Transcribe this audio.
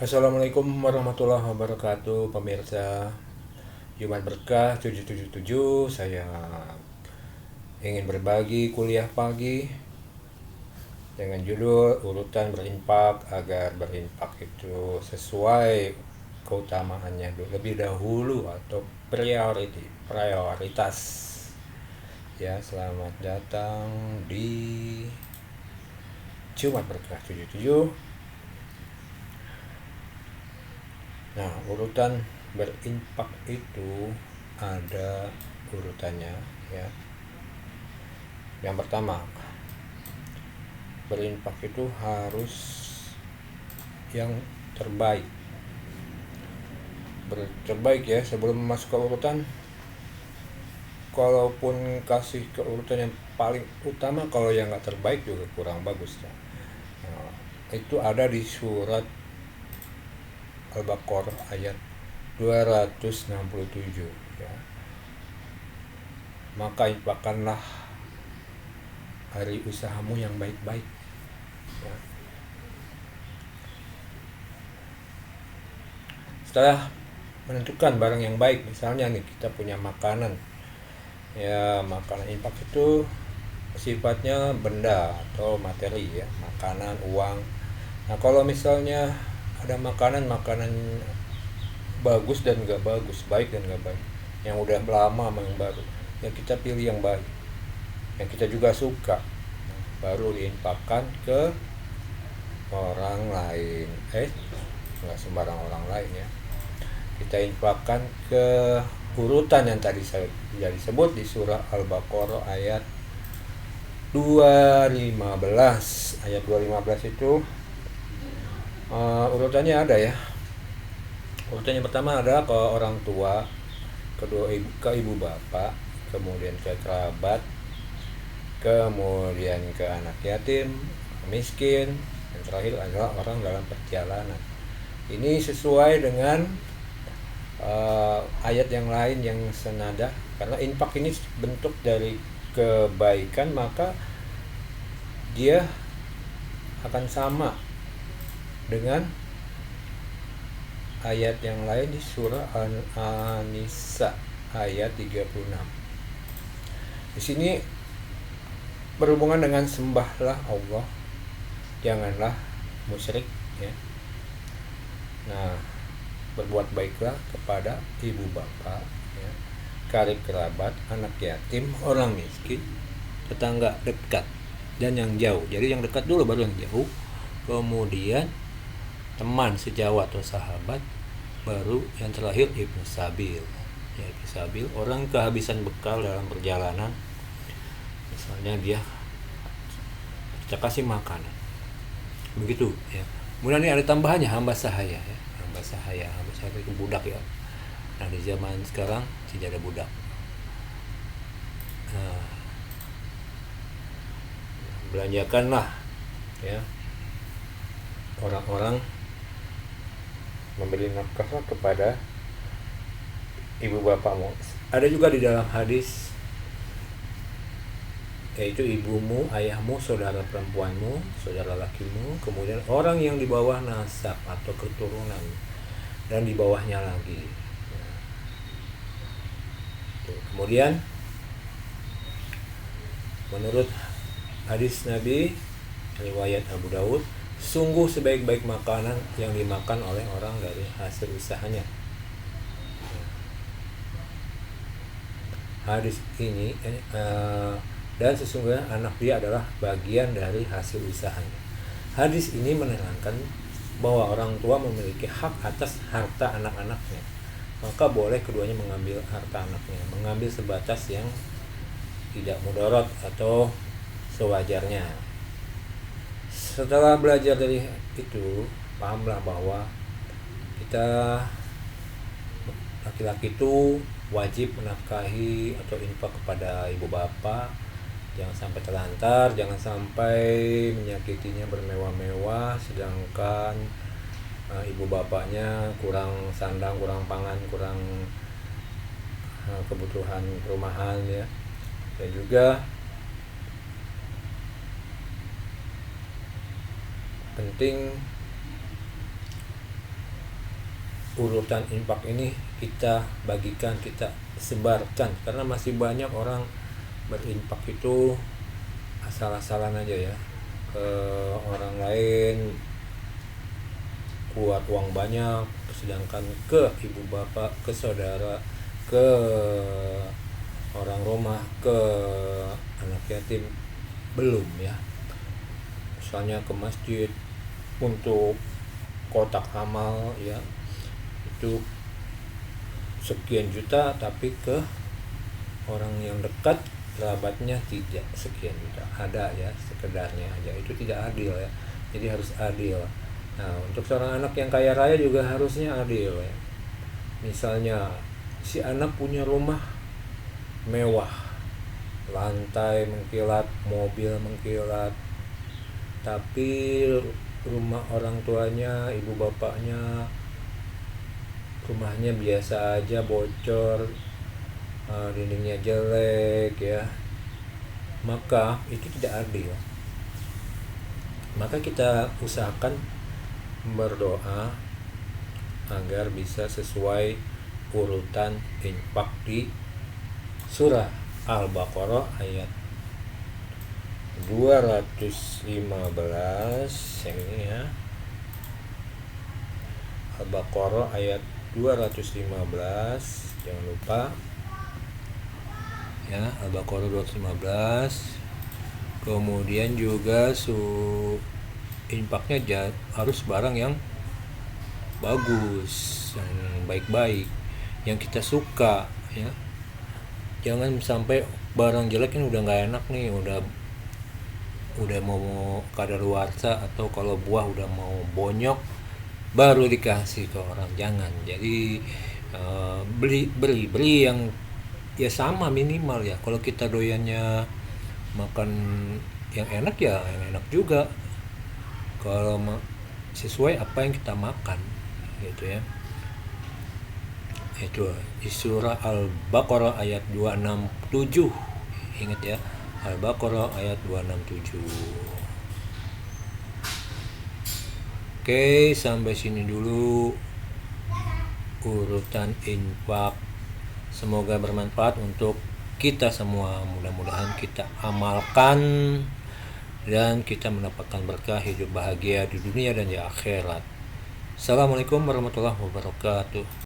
Assalamualaikum warahmatullahi wabarakatuh, pemirsa Jumat Berkah 777. Saya ingin berbagi kuliah pagi dengan judul urutan berimpak agar berimpak itu sesuai keutamaannya lebih dahulu atau prioritas. Ya, selamat datang di Jumat Berkah 77. Nah, urutan berimpak itu ada urutannya, ya. Yang pertama, berimpak itu harus yang terbaik. Terbaik ya, sebelum masuk ke urutan, kalaupun kasih ke urutan yang paling utama, kalau yang nggak terbaik juga kurang bagus ya. Nah, itu ada di surat Al-Baqarah ayat 267 ya. Maka infakkanlah hari usahamu yang baik-baik ya. Setelah menentukan barang yang baik, misalnya nih kita punya makanan ya, makanan infak itu sifatnya benda atau materi ya, makanan, uang. Nah, kalau misalnya ada makanan bagus dan nggak bagus, baik dan nggak baik, yang udah lama sama yang baru, ya kita pilih yang baik, yang kita juga suka, baru diinfakkan ke orang lain. Nggak sembarang orang lain ya, kita infakkan ke urutan yang tadi saya sebut di surah Al-Baqarah ayat 215. Ayat 215 itu urutannya ada ya. Urutan yang pertama ada ke orang tua, kedua ke ibu bapak, kemudian ke kerabat, kemudian ke anak yatim, miskin, dan terakhir adalah orang dalam perjalanan. Ini sesuai dengan ayat yang lain yang senada, karena infak ini bentuk dari kebaikan, maka dia akan sama dengan ayat yang lain di surah An-Nisa ayat 36. Di sini berhubungan dengan sembahlah Allah, janganlah musyrik ya. Nah, berbuat baiklah kepada ibu bapak ya, karib kerabat, anak yatim, orang miskin, tetangga dekat dan yang jauh. Jadi yang dekat dulu baru yang jauh, kemudian teman sejawat atau sahabat, baru yang terakhir ibnu sabil ya. Ibnu sabil orang kehabisan bekal dalam perjalanan, misalnya kita kasih makanan begitu ya. Kemudian ini ada tambahannya hamba sahaya ya. Hamba sahaya itu budak ya. Nah, di zaman sekarang tidak ada budak. Nah, belanjakanlah ya orang-orang, memberi nafkah kepada ibu bapakmu. Ada juga di dalam hadis, yaitu ibumu, ayahmu, saudara perempuanmu, saudara lakimu, kemudian orang yang di bawah nasab atau keturunan, dan di bawahnya lagi. Kemudian menurut hadis Nabi riwayat Abu Daud, sungguh sebaik-baik makanan yang dimakan oleh orang dari hasil usahanya. Hadis ini dan sesungguhnya anak dia adalah bagian dari hasil usahanya. Hadis ini menerangkan bahwa orang tua memiliki hak atas harta anak-anaknya, maka boleh keduanya mengambil harta anaknya, mengambil sebatas yang tidak mudarat atau sewajarnya. Setelah belajar dari itu, pahamlah bahwa kita laki-laki itu wajib menafkahi atau infak kepada ibu bapak. Jangan sampai terlantar, jangan sampai menyakitinya bermewah-mewah, sedangkan ibu bapaknya kurang sandang, kurang pangan, kurang kebutuhan perumahan ya. Dan juga penting urutan infak ini kita bagikan, kita sebarkan, karena masih banyak orang berinfak itu asal-asalan aja ya, ke orang lain buat uang banyak, sedangkan ke ibu bapak, ke saudara, ke orang rumah, ke anak yatim belum ya. Misalnya ke masjid untuk kotak amal ya, itu sekian juta, tapi ke orang yang dekat kerabatnya tidak sekian juta, ada ya sekedarnya aja, itu tidak adil ya. Jadi harus adil. Nah, untuk seorang anak yang kaya raya juga harusnya adil ya. Misalnya si anak punya rumah mewah, lantai mengkilat, mobil mengkilat, tapi rumah orang tuanya, ibu bapaknya, rumahnya biasa aja, bocor, dindingnya jelek ya, maka itu tidak adil. Maka kita usahakan berdoa agar bisa sesuai urutan infak di surah Al-Baqarah ayat 215 yang ini ya. Al-Baqarah ayat 215, jangan lupa ya, Al-Baqarah 215. Kemudian juga infaknya harus barang yang bagus, yang baik-baik, yang kita suka ya. Jangan sampai barang jelek ini udah nggak enak nih, udah mau kadaluarsa, atau kalau buah udah mau bonyok baru dikasih ke orang. Jangan. Jadi beli yang ya sama minimal ya. Kalau kita doyannya makan yang enak ya yang enak juga, kalau sesuai apa yang kita makan gitu ya. Itu di surah Al-Baqarah ayat 267, ingat ya, Al-Baqarah ayat 267. Oke, sampai sini dulu urutan infak. Semoga bermanfaat untuk kita semua. Mudah-mudahan kita amalkan dan kita mendapatkan berkah hidup bahagia di dunia dan di akhirat. Assalamualaikum warahmatullahi wabarakatuh.